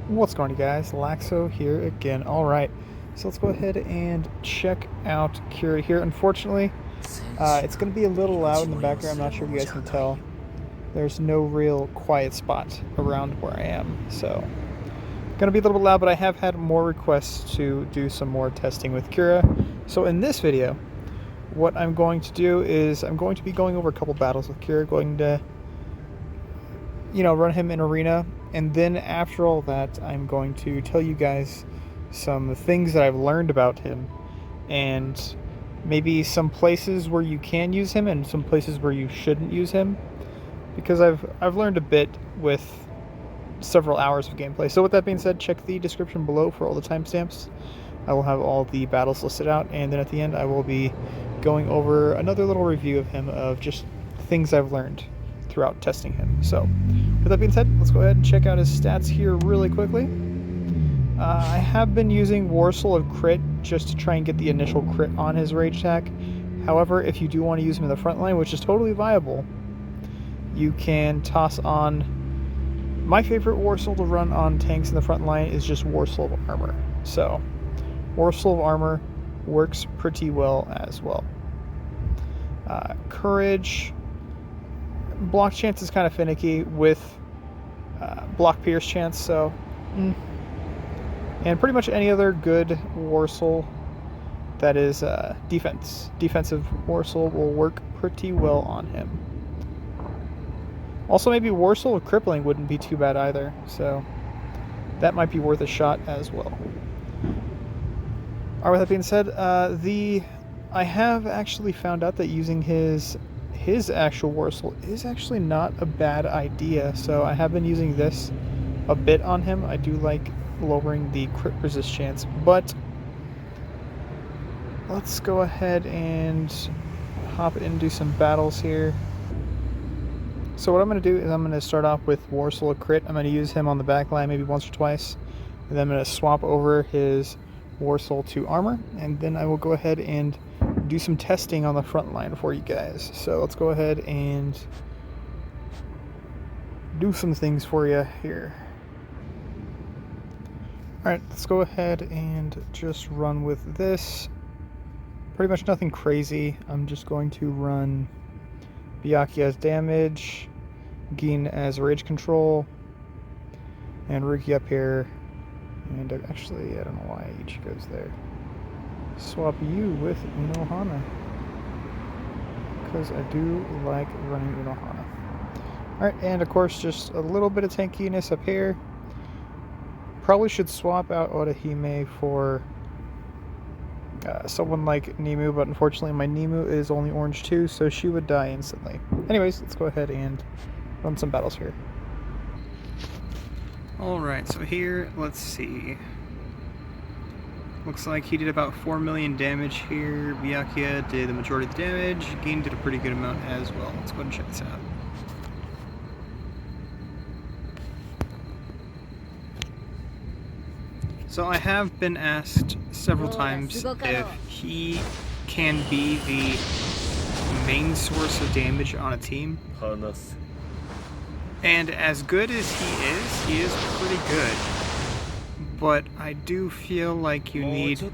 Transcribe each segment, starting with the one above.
What's going on, guys? Laxo here again. Alright, so let's go ahead and check out Kira here. Unfortunately, it's going to be a little loud in the background. I'm not sure if you guys can tell. There's no real quiet spot around where I am, so going to be a little bit loud, but I have had more requests to do some more testing with Kira. So in this video, what I'm going to do is I'm going to be going over a couple battles with Kira, going to run him in arena, and then after all that, I'm going to tell you guys some things that I've learned about him, and maybe some places where you can use him and some places where you shouldn't use him, because I've learned a bit with several hours of gameplay. So with that being said, check the description below for all the timestamps. I will have all the battles listed out, and then at the end I will be going over another little review of him, of just things I've learned throughout testing him. So with that being said, let's go ahead and check out his stats here really quickly. I have been using Warsoul of Crit just to try and get the initial crit on his rage attack. However, if you do want to use him in the front line, which is totally viable, you can toss on... My favorite Warsoul to run on tanks in the front line is just Warsoul of Armor. So Warsoul of Armor works pretty well as well. Courage... block chance is kind of finicky with block pierce chance, so and pretty much any other good Warsoul that is defensive Warsoul will work pretty well on him. Also, maybe Warsoul of Crippling wouldn't be too bad either, so that might be worth a shot as well. Alright, with that being said, I have actually found out that using his actual Warsoul is actually not a bad idea, so I have been using this a bit on him. I do like lowering the crit resist chance, but let's go ahead and hop into some battles here. So what I'm going to do is I'm going to start off with Warsoul of Crit. I'm going to use him on the back line maybe once or twice, and then I'm going to swap over his Warsoul to Armor, and then I will go ahead and do some testing on the front line for you guys. So let's go ahead and do some things for you here. Alright, let's go ahead and just run with this. Pretty much nothing crazy. I'm just going to run Byakuya as damage, Gin as rage control, and Ruki up here. And actually, I don't know why each goes there. Swap you with Unohana, because I do like running Unohana. Alright, and of course just a little bit of tankiness up here. Probably should swap out Orihime for someone like Nemu, but unfortunately my Nemu is only orange too, so she would die instantly. Anyways, let's go ahead and run some battles here. Alright, so here, let's see. Looks like he did about 4 million damage here. Byakuya did the majority of the damage. Gin did a pretty good amount as well. Let's go ahead and check this out. So I have been asked several times if he can be the main source of damage on a team. And as good as he is pretty good. But I do feel like you need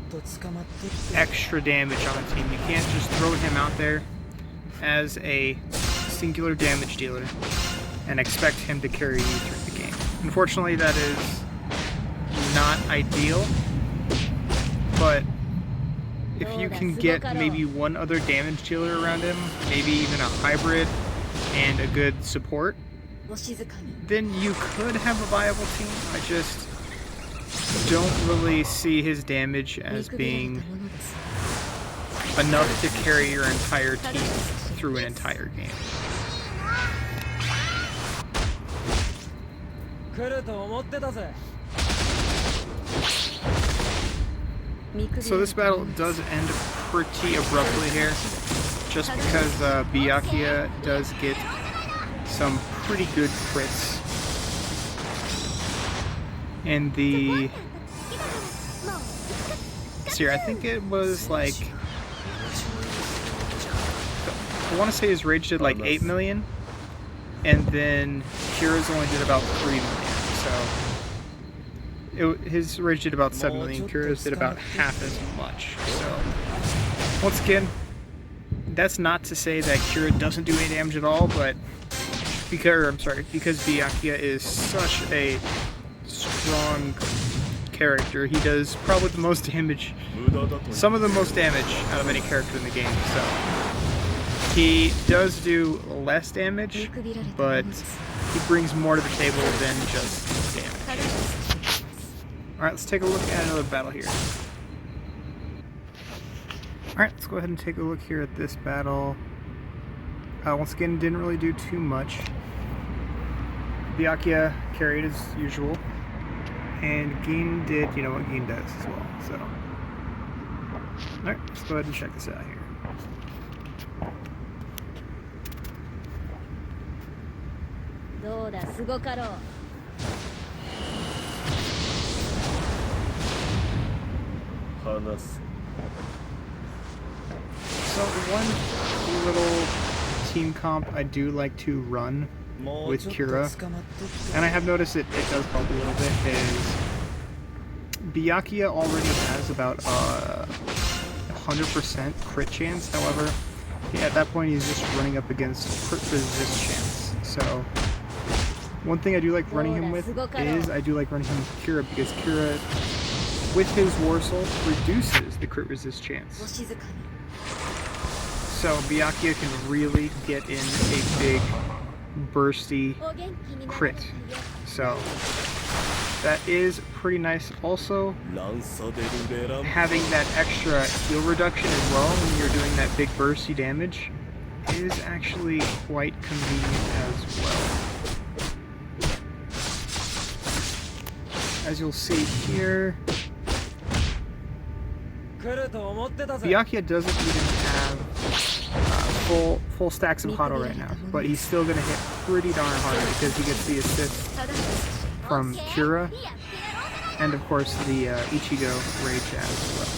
extra damage on a team. You can't just throw him out there as a singular damage dealer and expect him to carry you through the game. Unfortunately, that is not ideal, but if you can get maybe one other damage dealer around him, maybe even a hybrid and a good support, then you could have a viable team. I just don't really see his damage as being enough to carry your entire team through an entire game. So this battle does end pretty abruptly here, just because Byakuya does get some pretty good crits. And the... See, I think it was like... I want to say his rage did like 8 million, and then Kira's only did about 3 million, so his rage did about 7 million. Kira's did about half as much. So once again, that's not to say that Kira doesn't do any damage at all, but because Byakuya is such a strong character, he does probably the most damage, some of the most damage out of any character in the game. So he does do less damage, but he brings more to the table than just damage. Alright, let's take a look at another battle here. Alright, let's go ahead and take a look here at this battle. Once again, didn't really do too much. Byakuya carried as usual, and Gin did, you know what Gin does as well. So, alright, let's go ahead and check this out here. So one little team comp I do like to run with Kira, and I have noticed it does help a little bit, is Byakuya already has about 100% crit chance. However, at that point he's just running up against crit resist chance. So one thing I do like running him with is I do like running him with Kira, because Kira, with his warsoul, reduces the crit resist chance. So Byakuya can really get in a big bursty crit. So that is pretty nice. Also, having that extra heal reduction as well when you're doing that big bursty damage is actually quite convenient as well. As you'll see here, Byakuya doesn't even have full stacks of Hado right now, but he's still going to hit pretty darn hard because he gets the assist from Kira, and of course the Ichigo rage as well.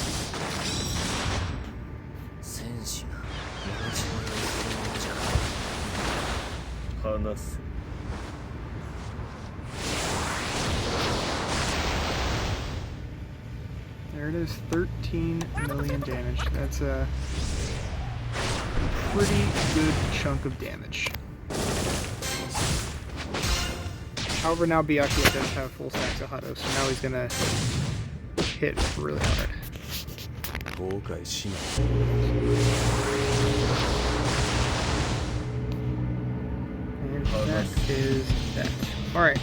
There it is, 13 million damage. That's a pretty good chunk of damage. However, now Byakuya does have full stacks of Hado, so now he's gonna hit really hard. And that is that. Alright,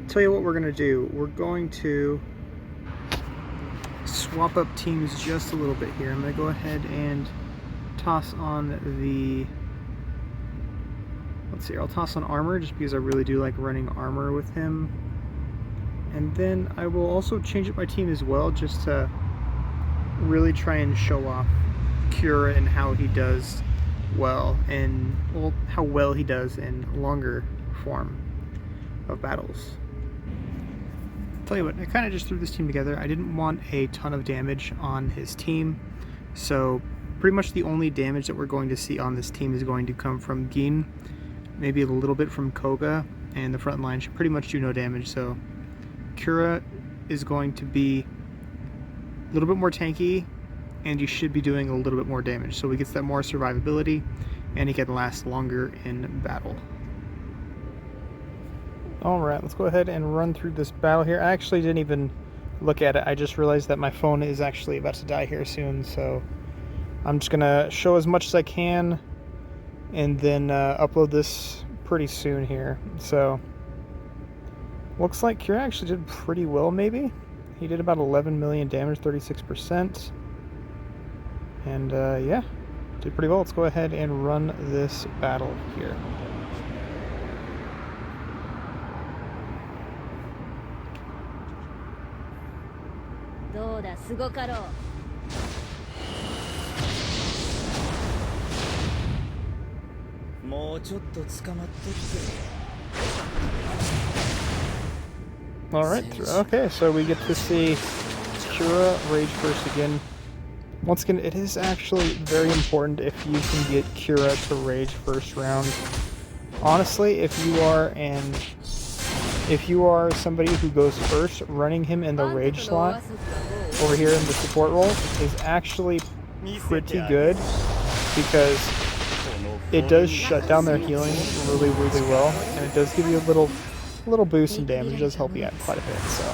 tell you what we're gonna do. We're going to swap up teams just a little bit here. I'm gonna go ahead and toss on the, let's see, I'll toss on armor just because I really do like running armor with him. And then I will also change up my team as well, just to really try and show off Kira and how he does well, and well, how well he does in longer form of battles. Tell you what, I kind of just threw this team together. I didn't want a ton of damage on his team, so pretty much the only damage that we're going to see on this team is going to come from Gin, maybe a little bit from Koga, and the front line should pretty much do no damage. So Kira is going to be a little bit more tanky, and you should be doing a little bit more damage, so he gets that more survivability, and he can last longer in battle. Alright, let's go ahead and run through this battle here. I actually didn't even look at it. I just realized that my phone is actually about to die here soon, so I'm just gonna show as much as I can and then upload this pretty soon here. So looks like Kira actually did pretty well. Maybe he did about 11 million damage, 36%, and yeah, did pretty well. Let's go ahead and run this battle here. Alright, okay, so we get to see Kira rage first again. Once again, it is actually very important if you can get Kira to rage first round. Honestly, if you are an if you are somebody who goes first, running him in the rage slot over here in the support role is actually pretty good, because it does shut down their healing really, really well, and it does give you a little boost in damage. It does help you out quite a bit, so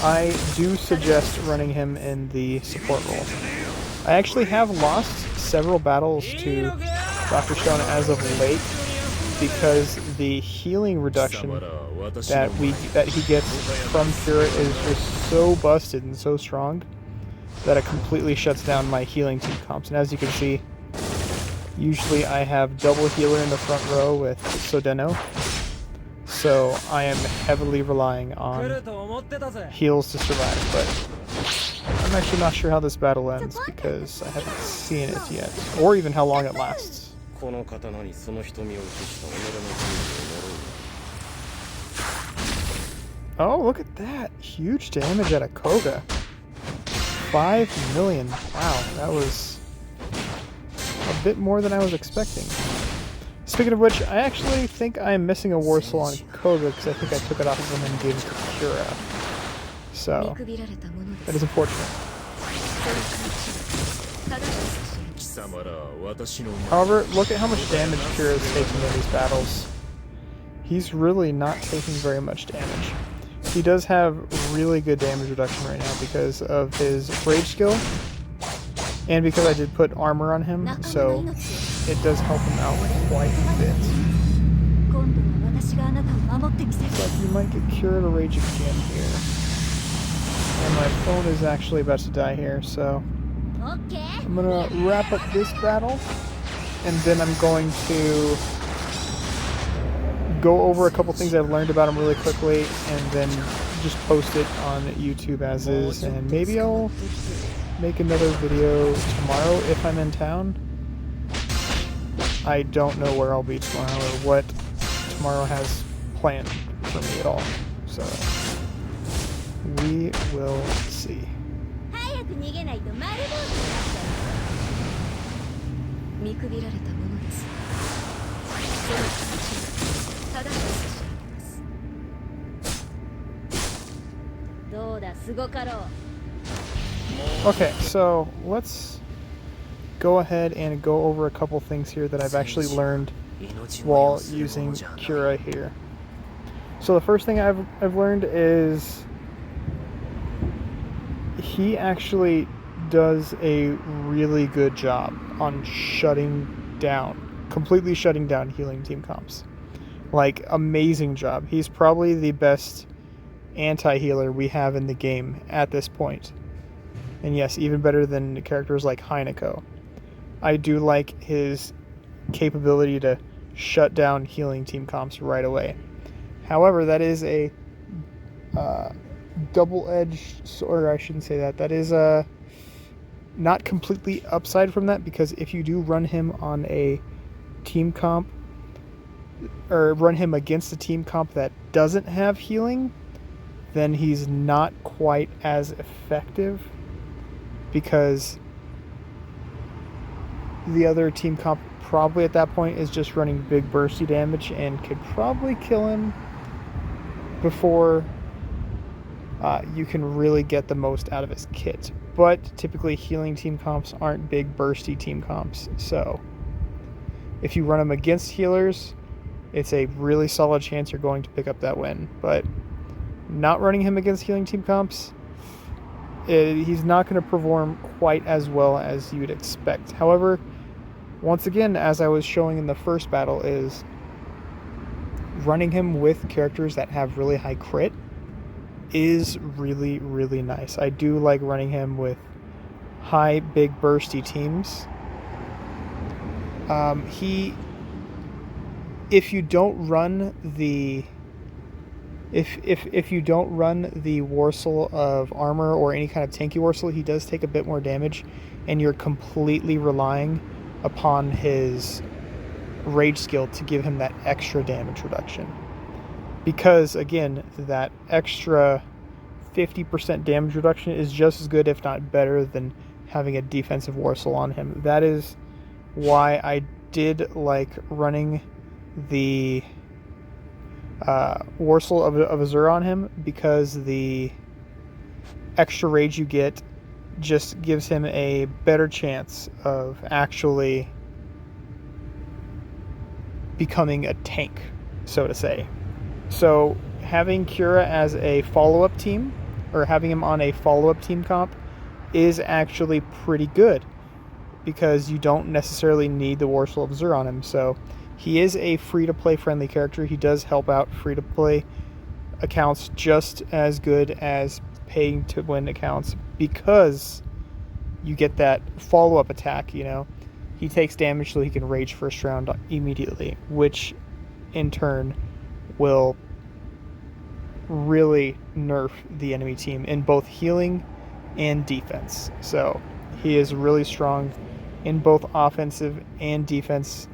I do suggest running him in the support role. I actually have lost several battles to Dr. Stone as of late, because the healing reduction that he gets from Cura is just so busted and so strong that it completely shuts down my healing team comps. And as you can see, usually I have double healer in the front row with Sodeno, so I am heavily relying on heals to survive, but I'm actually not sure how this battle ends because I haven't seen it yet, or even how long it lasts. Oh, look at that! Huge damage out of Koga. 5 million. Wow, that was a bit more than I was expecting. Speaking of which, I actually think I'm missing a warsoul on Koga because I think I took it off of him and gave it to Cura. So, that is unfortunate. However, look at how much damage Cura is taking in these battles. He's really not taking very much damage. He does have really good damage reduction right now because of his rage skill, and because I did put armor on him, so it does help him out quite a bit. Looks like you might get Cura to rage again here. And my phone is actually about to die here, so I'm gonna wrap up this battle, and then I'm going to go over a couple things I've learned about him really quickly, and then just post it on YouTube as is, and maybe I'll make another video tomorrow if I'm in town. I don't know where I'll be tomorrow or what tomorrow has planned for me at all, so we will see. Okay, so let's go ahead and go over a couple things here that I've actually learned while using Cura here. So the first thing I've learned is he actually does a really good job on completely shutting down healing team comps. Like, amazing job. He's probably the best anti-healer we have in the game at this point. And yes, even better than characters like Hinako. I do like his capability to shut down healing team comps right away. However, that is a double-edged, or I shouldn't say that. That is not completely upside from that, because if you do run him on a team comp, or run him against a team comp that doesn't have healing, then he's not quite as effective, because the other team comp probably at that point is just running big bursty damage and could probably kill him before you can really get the most out of his kit. But typically healing team comps aren't big bursty team comps, so if you run them against healers, it's a really solid chance you're going to pick up that win. But not running him against healing team comps, he's not going to perform quite as well as you would expect. However, once again, as I was showing in the first battle, is running him with characters that have really high crit is really, really nice. I do like running him with high, big, bursty teams. If you don't run the warsoul of armor or any kind of tanky warsoul, he does take a bit more damage, and you're completely relying upon his rage skill to give him that extra damage reduction. Because again, that extra 50% damage reduction is just as good, if not better, than having a defensive warsoul on him. That is why I did like running the Warsoul of Azure on him, because the extra rage you get just gives him a better chance of actually becoming a tank, so to say. So having Cura as a follow-up team, or having him on a follow-up team comp, is actually pretty good, because you don't necessarily need the Warsoul of Azure on him. So he is a free-to-play friendly character. He does help out free-to-play accounts just as good as paying to win accounts, because you get that follow-up attack. He takes damage so he can rage first round immediately, which in turn will really nerf the enemy team in both healing and defense. So he is really strong in both offensive and defensive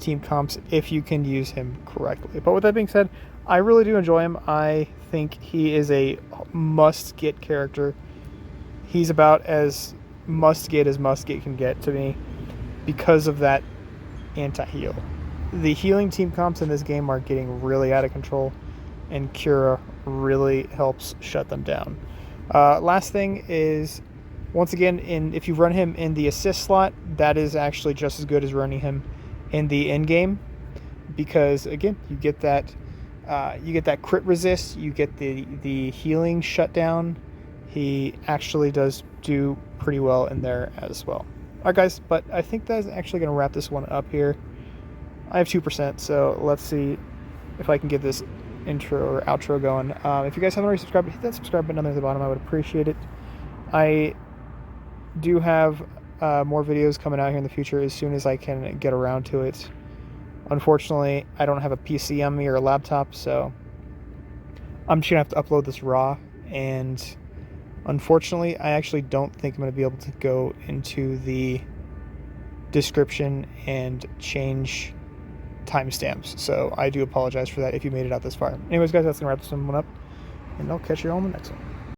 team comps if you can use him correctly. But with that being said, I really do enjoy him. I think he is a must-get character. He's about as must-get as must-get can get to me, because of that anti-heal. The healing team comps in this game are getting really out of control, and Cura really helps shut them down. Last thing is, once again, if you run him in the assist slot, that is actually just as good as running him in the end game, because again, you get that crit resist, you get the healing shutdown. He actually does do pretty well in there as well. Alright guys, but I think that's actually going to wrap this one up here. I have 2%, so let's see if I can get this intro or outro going. If you guys haven't already subscribed, hit that subscribe button at the bottom. I would appreciate it. I do have more videos coming out here in the future as soon as I can get around to it. Unfortunately, I don't have a PC on me or a laptop, so I'm just going to have to upload this raw, and unfortunately, I actually don't think I'm going to be able to go into the description and change timestamps. So I do apologize for that if you made it out this far. Anyways, guys, that's going to wrap this one up, and I'll catch you all in the next one.